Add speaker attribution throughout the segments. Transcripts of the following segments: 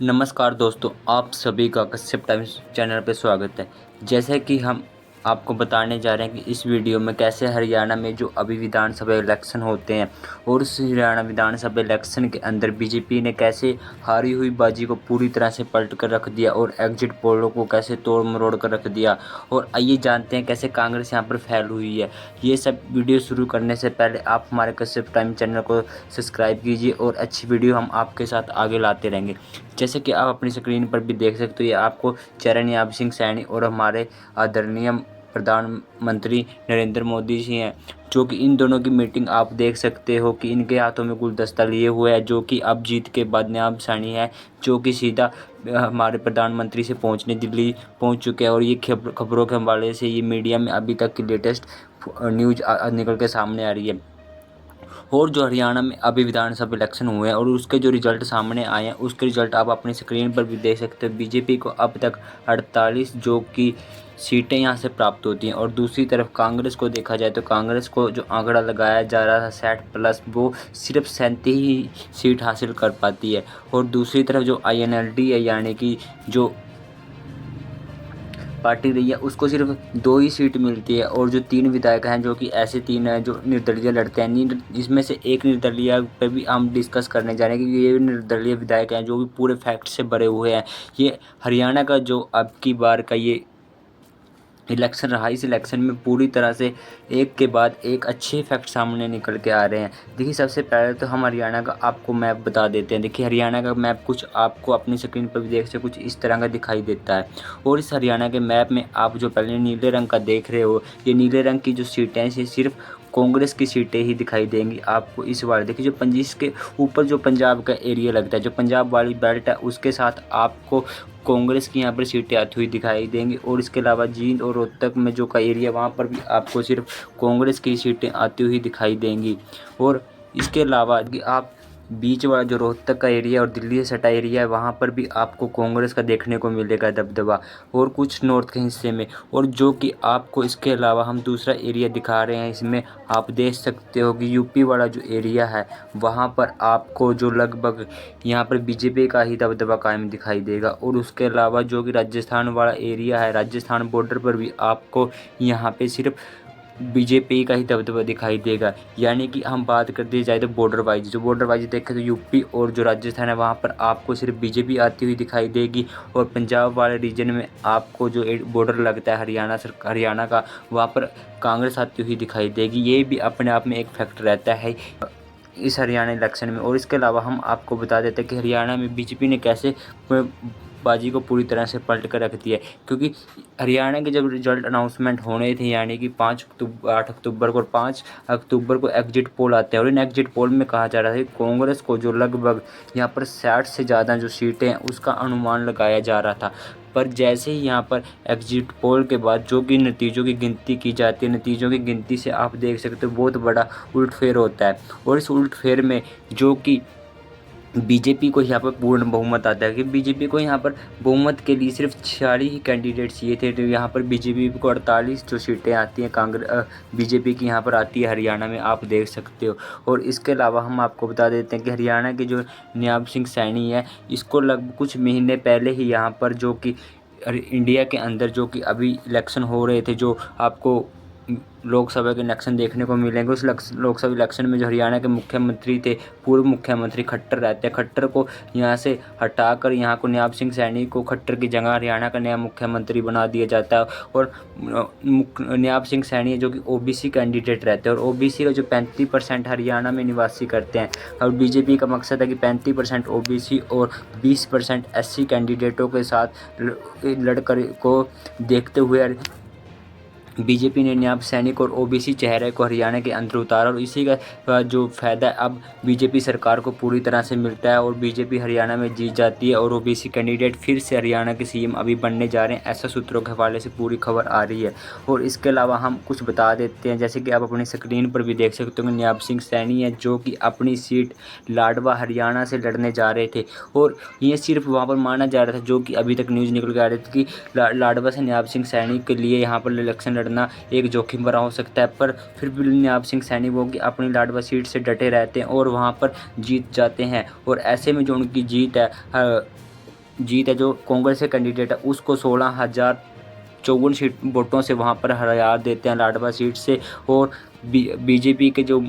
Speaker 1: नमस्कार दोस्तों, आप सभी का कश्यप टाइम्स चैनल पे स्वागत है। जैसे कि हम आपको बताने जा रहे हैं कि इस वीडियो में कैसे हरियाणा में जो अभी विधानसभा इलेक्शन होते हैं और उस हरियाणा विधानसभा इलेक्शन के अंदर बीजेपी ने कैसे हारी हुई बाजी को पूरी तरह से पलट कर रख दिया और एग्जिट पोलों को कैसे तोड़ मरोड़ कर रख दिया। और आइए जानते हैं कैसे कांग्रेस यहाँ पर फैल हुई है। ये सब वीडियो शुरू करने से पहले आप हमारे कश्यप टाइम चैनल को सब्सक्राइब कीजिए और अच्छी वीडियो हम आपके साथ आगे लाते रहेंगे। जैसे कि आप अपनी स्क्रीन पर भी देख सकते हो, ये आपको चरण सिंह सैनी और हमारे आदरणीय प्रधानमंत्री नरेंद्र मोदी जी हैं, जो कि इन दोनों की मीटिंग आप देख सकते हो कि इनके हाथों में गुलदस्ता लिए हुए है, जो कि अब जीत के बाद नायब सैनी है, जो कि सीधा हमारे प्रधानमंत्री से पहुंचने दिल्ली पहुंच चुके हैं। और ये खबरों के हवाले से ये मीडिया में अभी तक की लेटेस्ट न्यूज़ निकल के सामने आ रही है। और जो हरियाणा में अभी विधानसभा इलेक्शन हुए हैं और उसके जो रिजल्ट सामने आए हैं, उसके रिजल्ट आप अपनी स्क्रीन पर भी देख सकते हो। बीजेपी को अब तक 48 जो कि सीटें यहाँ से प्राप्त होती हैं, और दूसरी तरफ कांग्रेस को देखा जाए तो कांग्रेस को जो आंकड़ा लगाया जा रहा था 60+, वो सिर्फ 37 ही सीट हासिल कर पाती है। और दूसरी तरफ जो INLD है, यानी कि जो पार्टी रही है, उसको सिर्फ 2 ही सीट मिलती है। और जो 3 विधायक हैं, जो कि ऐसे 3 हैं जो निर्दलीय लड़ते हैं, इसमें से एक निर्दलीय पे भी हम डिस्कस करने जा रहे हैं, क्योंकि ये निर्दलीय विधायक हैं जो भी पूरे फैक्ट से भरे हुए हैं। ये हरियाणा का जो अब की बार का ये इलेक्शन रहा, इस इलेक्शन में पूरी तरह से एक के बाद एक अच्छे फैक्ट सामने निकल के आ रहे हैं। देखिए, सबसे पहले तो हम हरियाणा का आपको मैप बता देते हैं। देखिए, हरियाणा का मैप कुछ आपको अपनी स्क्रीन पर भी देख सकते, कुछ इस तरह का दिखाई देता है। और इस हरियाणा के मैप में आप जो पहले नीले रंग का देख रहे हो, ये नीले रंग की जो सीटें हैं, ये सिर्फ कांग्रेस की सीटें ही दिखाई देंगी आपको इस बार। देखिए, जो पंजीस के ऊपर जो पंजाब का एरिया लगता है, जो पंजाब वाली बेल्ट है, उसके साथ आपको कांग्रेस की यहाँ पर सीटें आती हुई दिखाई देंगी। और इसके अलावा जींद और रोहतक में जो का एरिया, वहाँ पर भी आपको सिर्फ कांग्रेस की सीटें आती हुई दिखाई देंगी। और इसके अलावा कि आप बीच वाला जो रोहतक का एरिया और दिल्ली से सटा एरिया है, वहाँ पर भी आपको कांग्रेस का देखने को मिलेगा दबदबा, और कुछ नॉर्थ के हिस्से में। और जो कि आपको इसके अलावा हम दूसरा एरिया दिखा रहे हैं, इसमें आप देख सकते हो कि यूपी वाला जो एरिया है, वहाँ पर आपको जो लगभग यहाँ पर बीजेपी का ही दबदबा कायम दिखाई देगा। और उसके अलावा जो कि राजस्थान वाला एरिया है, राजस्थान बॉर्डर पर भी आपको यहाँ पे सिर्फ बीजेपी का ही दबदबा दिखाई देगा। यानी कि हम बात कर दी जाए तो बॉर्डर वाइज, जो बॉर्डर वाइज देखें तो यूपी और जो राजस्थान है, वहाँ पर आपको सिर्फ बीजेपी आती हुई दिखाई देगी। और पंजाब वाले रीजन में आपको जो बॉर्डर लगता है हरियाणा का, वहाँ पर कांग्रेस आती हुई दिखाई देगी। ये भी अपने आप में एक फैक्ट रहता है इस हरियाणा इलेक्शन में। और इसके अलावा हम आपको बता देते हैं कि हरियाणा में बीजेपी ने कैसे बाजी को पूरी तरह से पलट कर रख दिया है। क्योंकि हरियाणा के जब रिजल्ट अनाउंसमेंट होने थे, यानी कि 8 अक्टूबर को और 5 अक्टूबर को एग्जिट पोल आते हैं, और इन एग्जिट पोल में कहा जा रहा है कि कांग्रेस को जो लगभग यहाँ पर 60 से ज़्यादा जो सीटें हैं, उसका अनुमान लगाया जा रहा था। पर जैसे ही यहाँ पर एग्जिट पोल के बाद जो कि नतीजों की गिनती की जाती है, नतीजों की गिनती से आप देख सकते हो बहुत बड़ा उलटफेर होता है। और इस उलटफेर में जो कि बीजेपी को यहाँ पर पूर्ण बहुमत आता है, कि बीजेपी को यहाँ पर बहुमत के लिए सिर्फ 46 ही कैंडिडेट चाहिए थे, तो यहाँ पर बीजेपी को 48 जो सीटें आती हैं बीजेपी की यहाँ पर आती है हरियाणा में, आप देख सकते हो। और इसके अलावा हम आपको बता देते हैं कि हरियाणा के जो नायब सिंह सैनी है, इसको लगभग कुछ महीने पहले ही यहाँ पर जो कि इंडिया के अंदर जो कि अभी इलेक्शन हो रहे थे, जो आपको लोकसभा के इलेक्शन देखने को मिलेंगे, उस लोकसभा इलेक्शन में जो हरियाणा के मुख्यमंत्री थे, पूर्व मुख्यमंत्री खट्टर रहते हैं, खट्टर को यहाँ से हटाकर यहाँ को नायब सिंह सैनी को खट्टर की जगह हरियाणा का नया मुख्यमंत्री बना दिया जाता है। और नायब सिंह सैनी जो कि OBC कैंडिडेट रहते हैं, और OBC का जो 35% हरियाणा में निवासी करते हैं, और बीजेपी का मकसद है कि 35% OBC और 20% SC कैंडिडेटों के साथ लड़कर को देखते हुए बीजेपी ने नायब सैनिक और OBC चेहरे को हरियाणा के अंदर उतारा। और इसी का जो फ़ायदा अब बीजेपी सरकार को पूरी तरह से मिलता है, और बीजेपी हरियाणा में जीत जाती है, और OBC कैंडिडेट फिर से हरियाणा के CM अभी बनने जा रहे हैं, ऐसा सूत्रों के हवाले से पूरी खबर आ रही है। और इसके अलावा हम कुछ बता देते हैं, जैसे कि आप अपनी स्क्रीन पर भी देख सकते हो कि नायब सिंह सैनी है जो कि अपनी सीट लाडवा हरियाणा से लड़ने जा रहे थे। और ये सिर्फ वहाँ पर माना जा रहा था, जो कि अभी तक न्यूज़ निकल के आ रही थी कि लाडवा से नायब सिंह सैनी के लिए यहाँ पर इलेक्शन लड़ना एक जोखिम भरा हो सकता है। पर फिर भी नायब सिंह सैनी वो कि अपनी लाडवा सीट से डटे रहते हैं और वहाँ पर जीत जाते हैं। और ऐसे में जो उनकी जीत है जीत है, जो कांग्रेस के कैंडिडेट है उसको 16,054 सीट वोटों से वहाँ पर हरा देते हैं लाडवा सीट से। और बीजेपी के जो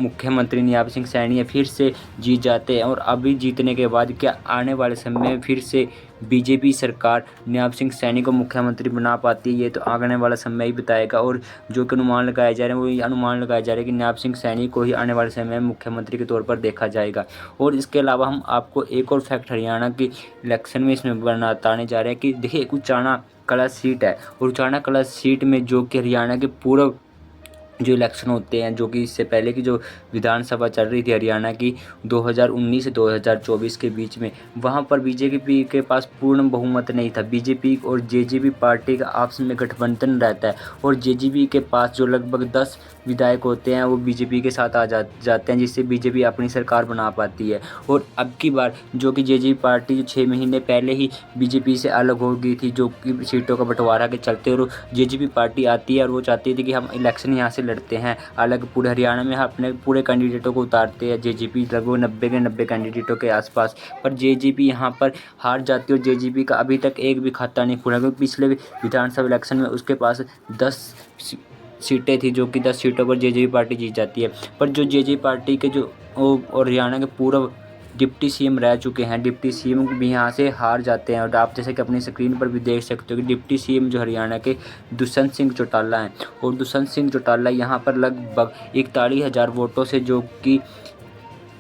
Speaker 1: मुख्यमंत्री नियाब सिंह सैनी है फिर से जीत जाते हैं। और अभी जीतने के बाद क्या आने वाले समय में फिर से बीजेपी सरकार नियाब सिंह सैनी को मुख्यमंत्री बना पाती है, ये तो आने वाला समय ही बताएगा। और जो कि अनुमान लगाए जा रहे हैं वो ये अनुमान लगाए जा रहे हैं कि नियाब सिंह सैनी को ही आने वाले समय में मुख्यमंत्री के तौर पर देखा जाएगा। और इसके अलावा हम आपको एक और फैक्ट हरियाणा की इलेक्शन में इसमें बताने जा रहे हैं कि देखिए उचाना कला सीट है, और उचाना कला सीट में जो कि हरियाणा के पूर्व जो इलेक्शन होते हैं, जो कि इससे पहले की जो विधानसभा चल रही थी हरियाणा की 2019 से 2024 के बीच में, वहाँ पर बीजेपी के पास पूर्ण बहुमत नहीं था। बीजेपी और जेजेपी पार्टी का आपस में गठबंधन रहता है, और जेजेपी के पास जो लगभग 10 विधायक होते हैं वो बीजेपी के साथ आ जाते हैं, जिससे बीजेपी अपनी सरकार बना पाती है। और अब की बार जो कि जेजेपी पार्टी जो 6 महीने पहले ही बीजेपी से अलग हो गई थी, जो कि सीटों का बंटवारा के चलते, और जेजेपी पार्टी आती है और वो चाहती थी कि हम इलेक्शन यहाँ से लड़ते हैं अलग, पूरे हरियाणा में अपने पूरे कैंडिडेटों को उतारते हैं। जेजेपी लगभग 90 के 90 कैंडिडेटों के आसपास, पर जेजेपी यहाँ पर हार जाती है। और जेजेपी का अभी तक एक भी खाता नहीं खुला, क्योंकि पिछले विधानसभा इलेक्शन में उसके पास 10 सीटें थी, जो कि 10 सीटों पर जेजेपी पार्टी जीत जाती है। पर जो जेजेपी पार्टी के जो और हरियाणा के पूर्व डिप्टी सीएम रह चुके हैं, डिप्टी सीएम भी यहाँ से हार जाते हैं। और आप जैसे कि अपनी स्क्रीन पर भी देख सकते हो कि डिप्टी सीएम जो हरियाणा के दुष्यंत सिंह चौटाला हैं, और दुष्यंत सिंह चौटाला यहाँ पर लगभग 41,000 वोटों से जो कि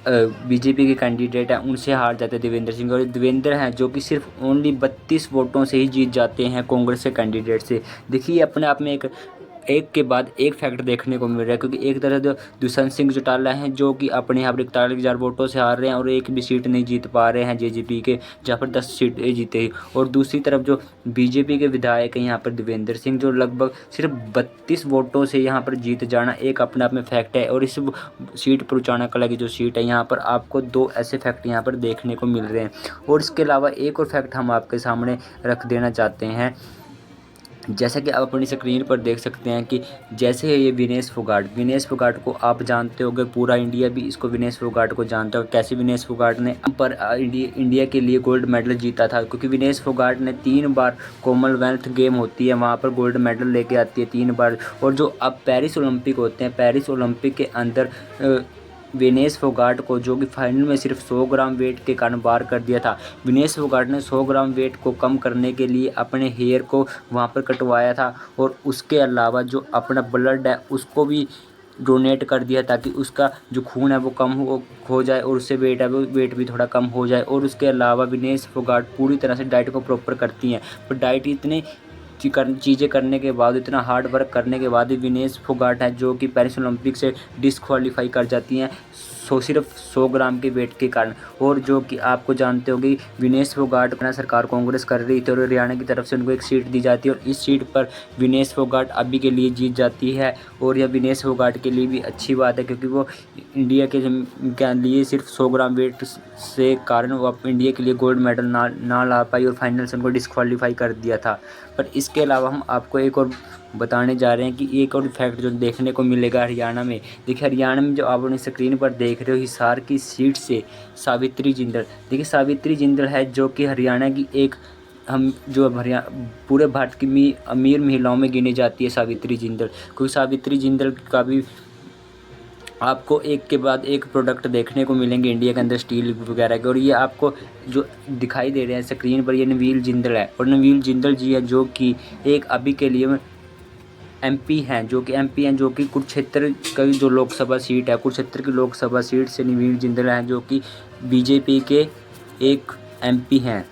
Speaker 1: बीजेपी के कैंडिडेट हैं उनसे हार जाते हैं देवेंद्र सिंह। और देवेंद्र हैं जो कि सिर्फ ओनली 32 वोटों से ही जीत जाते हैं कांग्रेस के कैंडिडेट से। देखिए अपने आप में एक के बाद एक फैक्ट देखने को मिल रहा है, क्योंकि एक तरह जो दुष्यंत सिंह चौटाला हैं जो कि अपने यहाँ पर 41,000 वोटों से हार रहे हैं और एक भी सीट नहीं जीत पा रहे हैं जेजेपी के, जहाँ पर 10 सीटें जीते ही। और दूसरी तरफ जो बीजेपी के विधायक हैं यहाँ पर देवेंद्र सिंह, जो लगभग सिर्फ 32 वोटों से यहाँ पर जीत जाना एक अपने आप में फैक्ट है। और इस सीट पर उचाना कला की जो सीट है यहाँ पर आपको 2 ऐसे फैक्ट यहाँ पर देखने को मिल रहे हैं। और इसके अलावा एक और फैक्ट हम आपके सामने रख देना चाहते हैं, जैसा कि आप अपनी स्क्रीन पर देख सकते हैं कि जैसे ये विनेश फोगाट को आप जानते होंगे, पूरा इंडिया भी इसको विनेश फोगाट को जानता है। कैसे विनेश फोगाट ने पर इंडिया के लिए गोल्ड मेडल जीता था, क्योंकि विनेश फोगाट ने 3 बार कॉमनवेल्थ गेम होती है वहाँ पर गोल्ड मेडल लेके आती है 3 बार। और जो अब पेरिस ओलंपिक होते हैं, पेरिस ओलंपिक के अंदर विनेश फोगाट को जो कि फाइनल में सिर्फ 100 ग्राम वेट के कारण बाहर कर दिया था। विनेश फोगाट ने 100 ग्राम वेट को कम करने के लिए अपने हेयर को वहाँ पर कटवाया था, और उसके अलावा जो अपना ब्लड है उसको भी डोनेट कर दिया, ताकि उसका जो खून है वो कम हो जाए और उससे वेट भी थोड़ा कम हो जाए। और उसके अलावा विनेश फोगाट पूरी तरह से डाइट को प्रॉपर करती हैं, पर डाइट इतने चीज़ें करने के बाद, इतना हार्ड वर्क करने के बाद विनेश फोगाट है जो कि पेरिस ओलंपिक से डिस्क्वालीफाई कर जाती हैं सिर्फ 100 ग्राम के वेट के कारण। और जो कि आपको जानते होंगे विनेश फोगाट अपना सरकार कांग्रेस कर रही थी और हरियाणा की तरफ से उनको एक सीट दी जाती है, और इस सीट पर विनेश फोगाट अभी के लिए जीत जाती है। और यह विनेश फोगाट के लिए भी अच्छी बात है, क्योंकि वो इंडिया के लिए सिर्फ 100 ग्राम वेट से कारण वो इंडिया के लिए गोल्ड मेडल ना ला पाई और फाइनल से उनको डिस्क्वालीफाई कर दिया था। पर इसके अलावा हम आपको एक और बताने जा रहे हैं कि एक और फैक्ट जो देखने को मिलेगा हरियाणा में। देखिए हरियाणा में जो आप अपनी स्क्रीन पर देख रहे हो, हिसार की सीट से सावित्री जिंदल, देखिए सावित्री जिंदल है जो कि हरियाणा की एक पूरे भारत की अमीर महिलाओं में गिनी जाती है सावित्री जिंदल। क्योंकि सावित्री जिंदल का भी आपको एक के बाद एक प्रोडक्ट देखने को मिलेंगे इंडिया के अंदर स्टील वगैरह के। और ये आपको जो दिखाई दे रहे हैं स्क्रीन पर, ये नवील जिंदल है। और नवील जिंदल जी है जो कि एक अभी के लिए एमपी हैं, जो कि कुरुक्षेत्र की जो लोकसभा सीट है, कुरुक्षेत्र की लोकसभा सीट से नवील जिंदल हैं जो कि बीजेपी के एक एमपी हैं।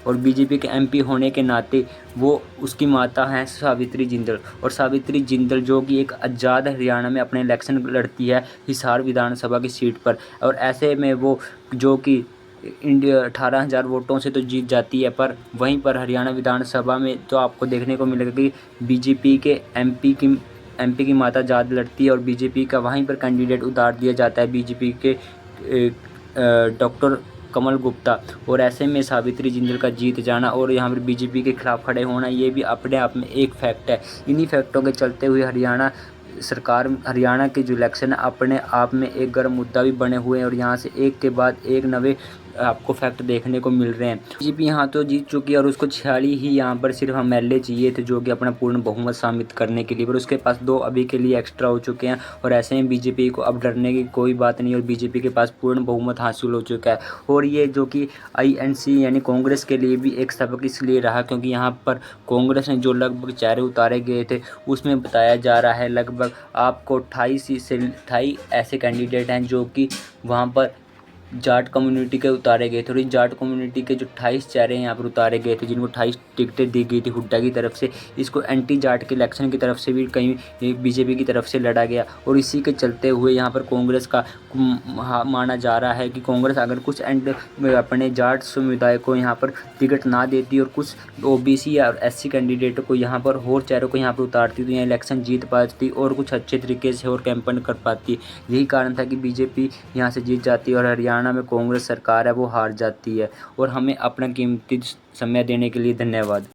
Speaker 1: और बीजेपी के एमपी होने के नाते वो उसकी माता हैं सावित्री जिंदल। और सावित्री जिंदल जो कि एक आज़ाद हरियाणा में अपने इलेक्शन लड़ती है हिसार विधानसभा की सीट पर। और ऐसे में वो जो कि इंडिया 18,000 वोटों से तो जीत जाती है, पर वहीं पर हरियाणा विधानसभा में तो आपको देखने को मिलेगा कि बीजेपी के एमपी की माता आज़ाद लड़ती है, और बीजेपी का वहीं पर कैंडिडेट उतार दिया जाता है, बीजेपी के डॉक्टर कमल गुप्ता। और ऐसे में सावित्री जिंदल का जीत जाना और यहाँ पर बीजेपी के खिलाफ खड़े होना, ये भी अपने आप में एक फैक्ट है। इन्हीं फैक्टों के चलते हुए हरियाणा के जो इलेक्शन है अपने आप में एक गर्म मुद्दा भी बने हुए हैं, और यहाँ से एक के बाद एक नए आपको फैक्ट देखने को मिल रहे हैं। बीजेपी यहाँ तो जीत चुकी है और उसको 46 ही यहाँ पर सिर्फ एमएलए चाहिए थे जो कि अपना पूर्ण बहुमत साबित करने के लिए, पर उसके पास 2 अभी के लिए एक्स्ट्रा हो चुके हैं। और ऐसे में बीजेपी को अब डरने की कोई बात नहीं और बीजेपी के पास पूर्ण बहुमत हासिल हो चुका है। और ये जो कि आईएनसी यानी कांग्रेस के लिए भी एक सबक इसलिए रहा क्योंकि यहाँ पर कांग्रेस ने जो लगभग चेहरे उतारे गए थे उसमें बताया जा रहा है लगभग आपको 28 ऐसे कैंडिडेट हैं जो कि वहाँ पर जाट कम्युनिटी के उतारे गए थे। और इस जाट कम्युनिटी के जो 28 चेहरे यहाँ पर उतारे गए थे जिनको 28 टिकटें दी गई थी हुड्डा की तरफ से, इसको एंटी जाट के इलेक्शन की तरफ से भी कहीं बीजेपी की तरफ से लड़ा गया। और इसी के चलते हुए यहाँ पर कांग्रेस का माना जा रहा है कि कांग्रेस अगर कुछ अपने जाट समुदाय को यहाँ पर टिकट ना देती और कुछ ओबीसी या एससी कैंडिडेट को यहाँ पर और चेहरों को यहाँ पर उतारती तो यहाँ इलेक्शन जीत पाती और कुछ अच्छे तरीके से और कैंपेन कर पाती। यही कारण था कि बीजेपी यहाँ से जीत जाती है और हरियाणा में कांग्रेस सरकार है वो हार जाती है। और हमें अपना कीमती समय देने के लिए धन्यवाद।